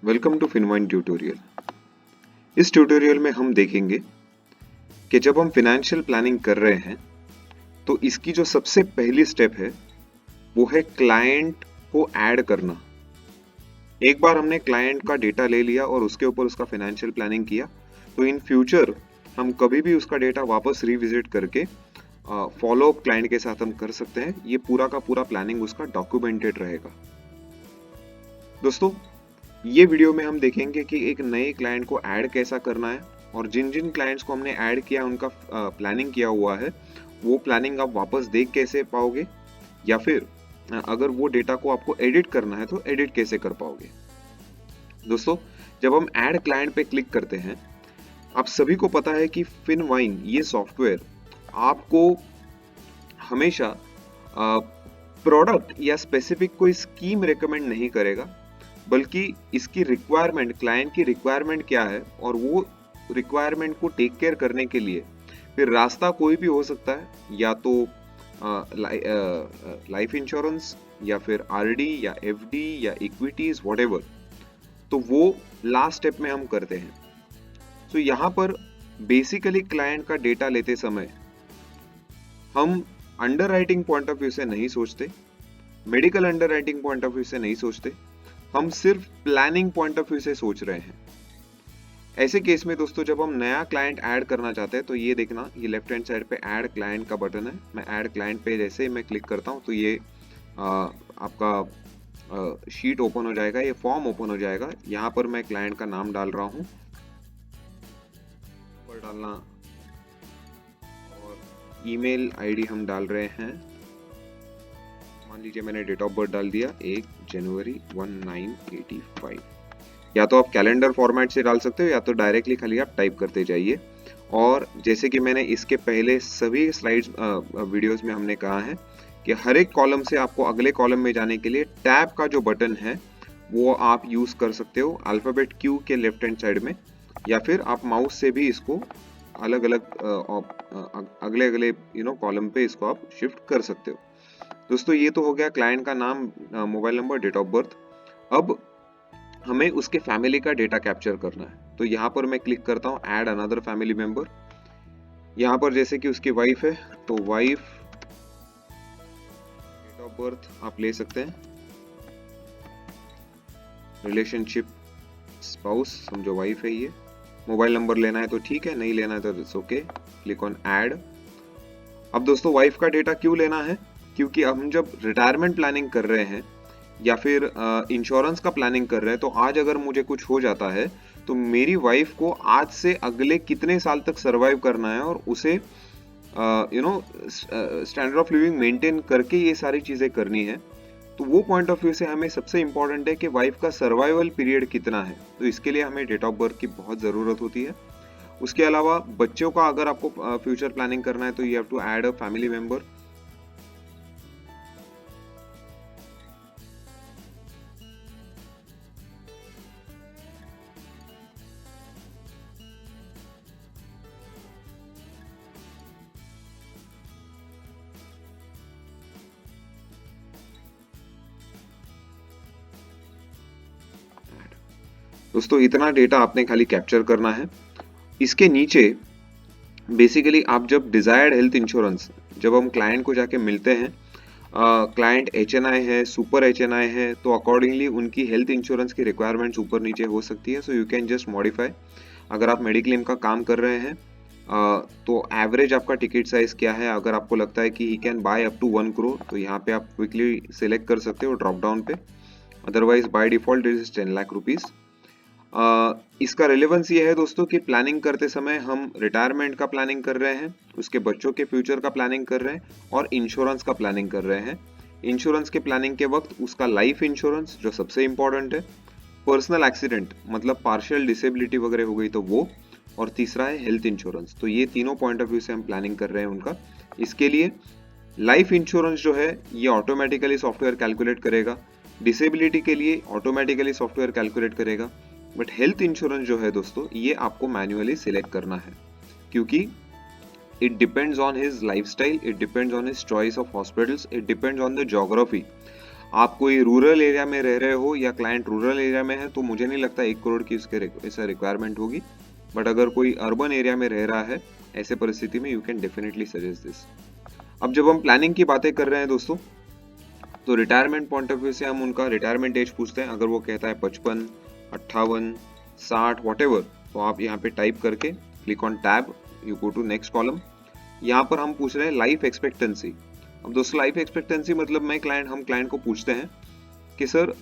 Welcome to Finvine tutorial. इस tutorial में हम देखेंगे कि जब हम फिनेंशियल प्लानिंग कर रहे हैं तो इसकी जो सबसे पहली स्टेप है वो है क्लाइंट को ऐड करना। एक बार हमने क्लाइंट का डेटा ले लिया और उसके ऊपर उसका फिनेंशियल प्लानिंग किया तो इन फ्यूचर हम कभी भी उसका डेटा वापस रिविजिट करके फॉलो अप क्लाइंट के साथ हम कर सकते हैं। ये पूरा का पूरा प्लानिंग उसका डॉक्यूमेंटेड रहेगा। दोस्तों, ये वीडियो में हम देखेंगे कि एक नए क्लाइंट को ऐड कैसा करना है और जिन जिन क्लाइंट्स को हमने ऐड किया उनका प्लानिंग किया हुआ है वो प्लानिंग आप वापस देख कैसे पाओगे, या फिर अगर वो डेटा को आपको एडिट करना है तो एडिट कैसे कर पाओगे। दोस्तों, जब हम ऐड क्लाइंट पे क्लिक करते हैं, आप सभी को पता है कि फिनवाइन ये सॉफ्टवेयर आपको हमेशा प्रोडक्ट या स्पेसिफिक कोई स्कीम रेकमेंड नहीं करेगा, बल्कि इसकी रिक्वायरमेंट, क्लाइंट की रिक्वायरमेंट क्या है और वो रिक्वायरमेंट को टेक केयर करने के लिए फिर रास्ता कोई भी हो सकता है, या तो लाइफ इंश्योरेंस या फिर आरडी या एफडी या इक्विटीज व्हाटएवर, तो वो लास्ट स्टेप में हम करते हैं। तो यहाँ पर बेसिकली क्लाइंट का डेटा लेते समय हम अंडरराइटिंग पॉइंट ऑफ व्यू से नहीं सोचते, medical underwriting point of view से नहीं सोचते, हम सिर्फ प्लानिंग पॉइंट ऑफ व्यू से सोच रहे हैं। ऐसे केस में दोस्तों, जब हम नया क्लाइंट ऐड करना चाहते हैं तो ये देखना, ये लेफ्ट हैंड साइड पे ऐड क्लाइंट का बटन है। मैं ऐड क्लाइंट पे जैसे ही मैं क्लिक करता हूँ तो ये आपका शीट ओपन हो जाएगा, ये फॉर्म ओपन हो जाएगा। यहाँ पर मैं क्लाइंट का नाम डाल रहा हूँ पर डालना, और ईमेल आईडी हम डाल रहे हैं। मान लीजिए मैंने डेट ऑफ बर्थ डाल दिया 1 जनवरी 1985। या तो आप कैलेंडर फॉर्मेट से डाल सकते हो या तो डायरेक्टली खाली आप टाइप करते जाइए। और जैसे कि मैंने इसके पहले सभी स्लाइड्स वीडियोस में हमने कहा है कि हर एक कॉलम से आपको अगले कॉलम में जाने के लिए टैब का जो बटन है वो आप यूज कर सकते हो अल्फाबेट क्यू के लेफ्ट हैंड साइड में, या फिर आप माउस से भी इसको अलग अलग अगले अगले कॉलम पे इसको आप शिफ्ट कर सकते हो। दोस्तों, ये तो हो गया क्लाइंट का नाम, mobile number, date of birth. अब हमें उसके फैमिली का डेटा कैप्चर करना है, तो यहाँ पर मैं क्लिक करता हूँ ऐड अनदर फैमिली मेंबर। यहाँ पर जैसे कि उसकी वाइफ है तो वाइफ, डेट ऑफ बर्थ आप ले सकते हैं, रिलेशनशिप स्पाउस समझो वाइफ है ये, मोबाइल नंबर लेना है तो ठीक है, नहीं लेना है तो it's okay, click on add. अब दोस्तों, वाइफ का डेटा क्यों लेना है? क्योंकि हम जब रिटायरमेंट प्लानिंग कर रहे हैं या फिर इंश्योरेंस का प्लानिंग कर रहे हैं तो आज अगर मुझे कुछ हो जाता है तो मेरी वाइफ को आज से अगले कितने साल तक सरवाइव करना है और उसे स्टैंडर्ड ऑफ लिविंग मेंटेन करके ये सारी चीजें करनी है। तो वो पॉइंट ऑफ व्यू से हमें सबसे इंपॉर्टेंट है कि वाइफ का सर्वाइवल पीरियड कितना है, तो इसके लिए हमें डेट ऑफ बर्थ की बहुत जरूरत होती है। उसके अलावा बच्चों का अगर आपको फ्यूचर प्लानिंग करना है तो you have to add a family member. दोस्तों, इतना डेटा आपने खाली कैप्चर करना है। इसके नीचे बेसिकली आप जब डिजायर्ड हेल्थ इंश्योरेंस, जब हम क्लाइंट को जाके मिलते हैं, क्लाइंट एचएनआई है, सुपर एचएनआई है, तो अकॉर्डिंगली उनकी हेल्थ इंश्योरेंस की रिक्वायरमेंट्स ऊपर नीचे हो सकती है। So you can just modify. अगर आप मेडिक्लेम का काम कर रहे हैं तो एवरेज आपका टिकट साइज क्या है, अगर आपको लगता है कि he can buy up to 1 crore तो यहाँ पे आप क्विकली सिलेक्ट कर सकते हो ड्रॉप डाउन पे। Otherwise by default is 10 lakh rupees. इसका रिलेवेंस ये है दोस्तों कि प्लानिंग करते समय हम रिटायरमेंट का प्लानिंग कर रहे हैं, उसके बच्चों के फ्यूचर का प्लानिंग कर रहे हैं और इंश्योरेंस का प्लानिंग कर रहे हैं। इंश्योरेंस के प्लानिंग के वक्त उसका लाइफ इंश्योरेंस जो सबसे इंपॉर्टेंट है, पर्सनल एक्सीडेंट मतलब पार्शियल डिसेबिलिटी वगैरह हो गई तो वो, और तीसरा है हेल्थ इंश्योरेंस। तो ये तीनों पॉइंट ऑफ व्यू से हम प्लानिंग कर रहे हैं उनका। इसके लिए लाइफ इंश्योरेंस जो है ये ऑटोमेटिकली सॉफ्टवेयर कैलकुलेट करेगा, डिसेबिलिटी के लिए ऑटोमेटिकली सॉफ्टवेयर कैलकुलेट करेगा, बट हेल्थ इंश्योरेंस जो है दोस्तों ये आपको मैन्युअली सिलेक्ट करना है, क्योंकि it depends on his lifestyle, it depends on his choice of hospitals, it depends on the geography। आप कोई रूरल एरिया में रह रहे हो या क्लाइंट रूरल एरिया में है तो मुझे नहीं लगता 1 करोड़ की उसके ऐसा रिक्वायरमेंट होगी, बट अगर कोई अर्बन एरिया में रह रहा है ऐसे परिस्थिति में you can definitely suggest this. अब जब हम प्लानिंग की बातें कर रहे हैं दोस्तों, तो रिटायरमेंट पॉइंट ऑफ व्यू से हम उनका रिटायरमेंट एज पूछते हैं। अगर वो कहता है 55, 58, 60 वॉटेवर, तो आप यहाँ पे टाइप करके click on tab, you go to next column. यहाँ पर हम पूछ रहे हैं लाइफ एक्सपेक्टेंसी। अब दोस्तों लाइफ एक्सपेक्टेंसी मतलब हम क्लाइंट को पूछते हैं कि सर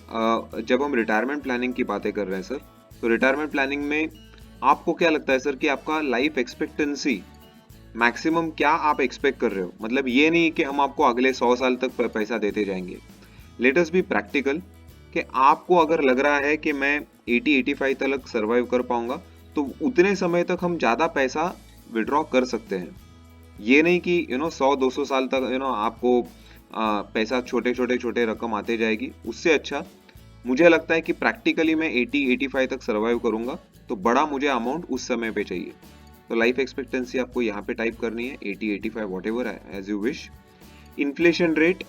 जब हम रिटायरमेंट प्लानिंग की बातें कर रहे हैं सर, तो रिटायरमेंट प्लानिंग में आपको क्या लगता है सर कि आपका लाइफ एक्सपेक्टेंसी मैक्सिमम क्या आप एक्सपेक्ट कर रहे हो? मतलब ये नहीं कि हम आपको अगले 100 साल तक पैसा देते जाएंगे। लेट अस बी प्रैक्टिकल, कि आपको अगर लग रहा है कि मैं 80-85 तक सर्वाइव कर पाऊंगा, तो उतने समय तक हम ज्यादा पैसा विड्रॉ कर सकते हैं। ये नहीं कि 100-200 साल तक आपको पैसा छोटे रकम आते जाएगी। उससे अच्छा मुझे लगता है कि प्रैक्टिकली मैं 80-85 तक सर्वाइव करूंगा, तो बड़ा मुझे अमाउंट उस समय पे चाहिए। तो लाइफ एक्सपेक्टेंसी आपको यहाँ पे टाइप करनी है 80-85 वॉटेवर है, as you wish. Inflation rate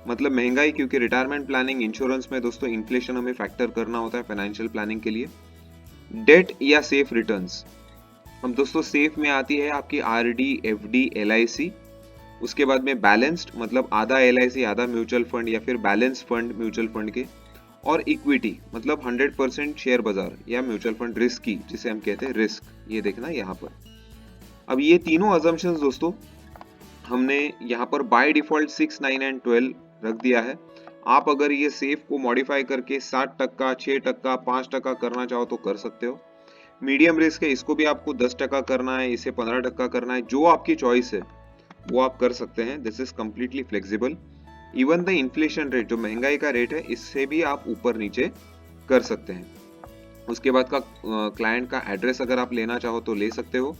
मतलब महंगाई, क्योंकि रिटायरमेंट प्लानिंग इंश्योरेंस में दोस्तों इन्फ्लेशन हमें फैक्टर करना होता है फाइनेंशियल प्लानिंग के लिए। डेट या सेफ रिटर्न्स, हम दोस्तों सेफ में आती है आपकी आरडी, एफडी, एलआईसी। उसके बाद में बैलेंस्ड मतलब आधा एलआईसी आधा म्यूचुअल फंड या फिर बैलेंस फंड म्यूचुअल फंड के। और इक्विटी मतलब 100% शेयर बाजार या म्यूचुअल फंड रिस्की, जिसे हम कहते हैं रिस्क, ये देखना यहाँ पर। अब ये तीनों अजम्पशंस दोस्तों हमने यहाँ पर बाय डिफॉल्ट 6, 9 एंड 12 रख दिया है। आप अगर ये सेफ को मॉडिफाई करके 7%, 6%, 5% करना चाहो तो कर सकते हो। मीडियम रिस्क है, इसको भी आपको 10% करना है, इसे 15% करना है, जो आपकी चॉइस है वो आप कर सकते हैं। This is completely flexible. Even the inflation rate, जो महंगाई का रेट है, इससे भी आप ऊपर नीचे कर सकते हैं। उसके बाद का क्लाइंट का एड्रेस अगर आप लेना चाहो तो ले सकते हो।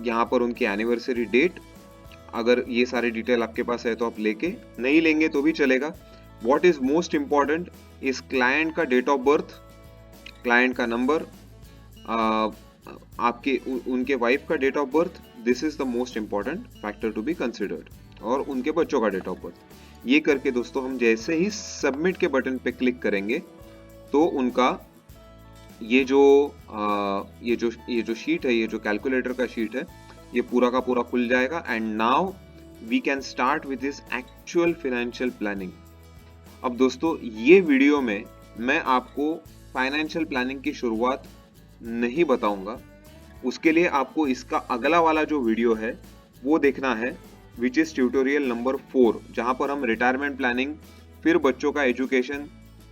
यहाँ पर उनकी एनिवर्सरी डेट, अगर ये सारे डिटेल आपके पास है तो आप लेके, नहीं लेंगे तो भी चलेगा। व्हाट इज मोस्ट इंपॉर्टेंट इस क्लाइंट का डेट ऑफ बर्थ, क्लाइंट का नंबर, आपके उनके वाइफ का date of birth, this is the most important factor to be considered, और उनके बच्चों का डेट ऑफ बर्थ। ये करके दोस्तों हम जैसे ही सबमिट के बटन पे क्लिक करेंगे तो उनका ये जो शीट है, ये जो कैलकुलेटर का शीट है, ये पूरा का पूरा खुल जाएगा। And now we can start with this actual financial planning. अब दोस्तों ये वीडियो में मैं आपको फाइनेंशियल प्लानिंग की शुरुआत नहीं बताऊंगा, उसके लिए आपको इसका अगला वाला जो वीडियो है वो देखना है, विच इज ट्यूटोरियल नंबर 4, जहां पर हम रिटायरमेंट प्लानिंग, फिर बच्चों का एजुकेशन,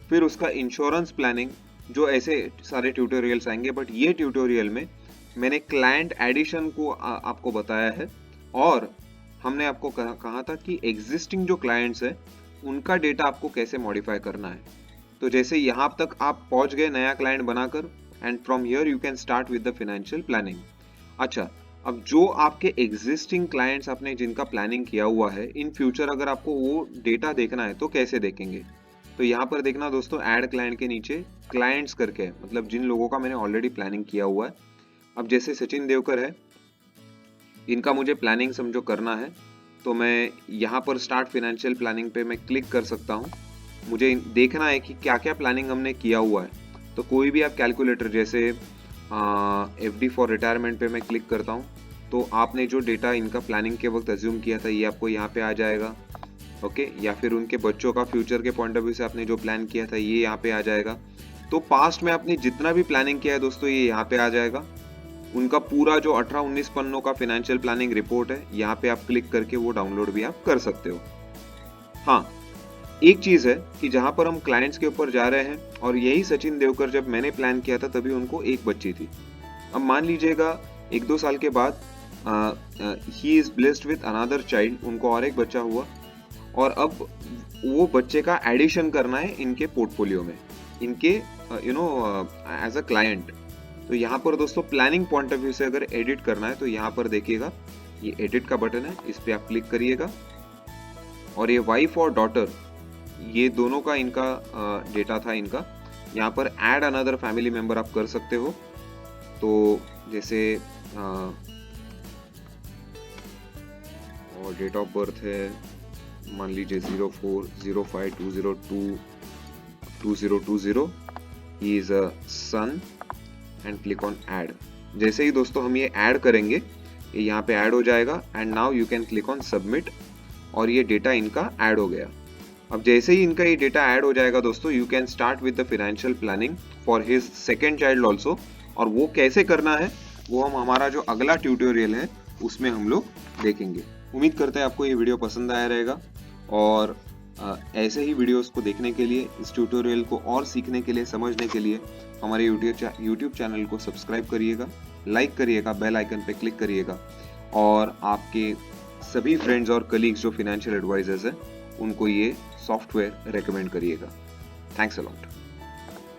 फिर उसका इंश्योरेंस प्लानिंग, जो ऐसे सारे ट्यूटोरियल्स आएंगे। बट ये ट्यूटोरियल में मैंने क्लाइंट एडिशन को आपको बताया है, और हमने आपको कहा था कि एग्जिस्टिंग जो क्लाइंट्स है उनका डेटा आपको कैसे मॉडिफाई करना है। तो जैसे यहाँ तक आप पहुंच गए नया क्लाइंट बनाकर, and from here you can start with the financial planning. अच्छा, अब जो आपके एग्जिस्टिंग क्लाइंट्स आपने जिनका प्लानिंग किया हुआ है, इन फ्यूचर अगर आपको वो डेटा देखना है तो कैसे देखेंगे? तो यहाँ पर देखना दोस्तों, ऐड क्लाइंट के नीचे क्लाइंट्स करके है, मतलब जिन लोगों का मैंने ऑलरेडी प्लानिंग किया हुआ है। अब जैसे सचिन देवकर है, इनका मुझे प्लानिंग समझो करना है, तो मैं यहाँ पर स्टार्ट फाइनेंशियल प्लानिंग पे मैं क्लिक कर सकता हूँ। मुझे देखना है कि क्या क्या प्लानिंग हमने किया हुआ है। तो कोई भी आप कैलकुलेटर, जैसे एफडी फॉर रिटायरमेंट पे मैं क्लिक करता हूँ, तो आपने जो डेटा इनका प्लानिंग के वक्त अज्यूम किया था ये आपको यहाँ पे आ जाएगा। ओके, या फिर उनके बच्चों का फ्यूचर के पॉइंट ऑफ व्यू से आपने जो प्लान किया था ये यहाँ पे आ जाएगा। तो पास्ट में आपने जितना भी प्लानिंग किया है दोस्तों, ये यहाँ पे आ जाएगा। उनका पूरा जो 18-19 पन्नों का फाइनेंशियल प्लानिंग रिपोर्ट है, यहाँ पे आप क्लिक करके वो डाउनलोड भी आप कर सकते हो। हाँ, एक चीज है कि जहां पर हम क्लाइंट्स के ऊपर जा रहे हैं, और यही सचिन देवकर जब मैंने प्लान किया था तभी उनको एक बच्ची थी। अब मान लीजिएगा 1-2 साल के बाद he is blessed with another child, उनको और एक बच्चा हुआ, और अब वो बच्चे का एडिशन करना है इनके पोर्टफोलियो में, इनके एज अ क्लाइंट। तो यहाँ पर दोस्तों प्लानिंग पॉइंट ऑफ व्यू से अगर एडिट करना है तो यहाँ पर देखिएगा, ये एडिट का बटन है, इस पे आप क्लिक करिएगा, और ये वाइफ और डॉटर, ये दोनों का इनका डेटा था इनका। यहाँ पर ऐड अनदर फैमिली मेंबर आप कर सकते हो। तो जैसे और डेट ऑफ बर्थ है मान लीजिए 040520222020 he is a son and click on add. जैसे ही दोस्तों हम ये ऐड करेंगे ये यहाँ पे ऐड हो जाएगा and now you can click on submit और ये डेटा इनका ऐड हो गया। अब जैसे ही इनका ये डेटा ऐड हो जाएगा दोस्तों you can start with the financial planning for his second child also. और वो कैसे करना है वो हम हमारा जो अगला ट्यूटोरियल है उसमें हम लोग देखेंगे। उम्मीद करते हैं आपको ये वीडियो पसंद आया रहेगा और ऐसे ही वीडियोस को देखने के लिए, इस ट्यूटोरियल को और सीखने के लिए, समझने के लिए हमारे यूट्यूब चैनल को सब्सक्राइब करिएगा, लाइक करिएगा, बेल आइकन पे क्लिक करिएगा और आपके सभी फ्रेंड्स और कलीग्स जो फाइनेंशियल एडवाइजर्स हैं उनको ये सॉफ्टवेयर रेकमेंड करिएगा। Thanks a lot.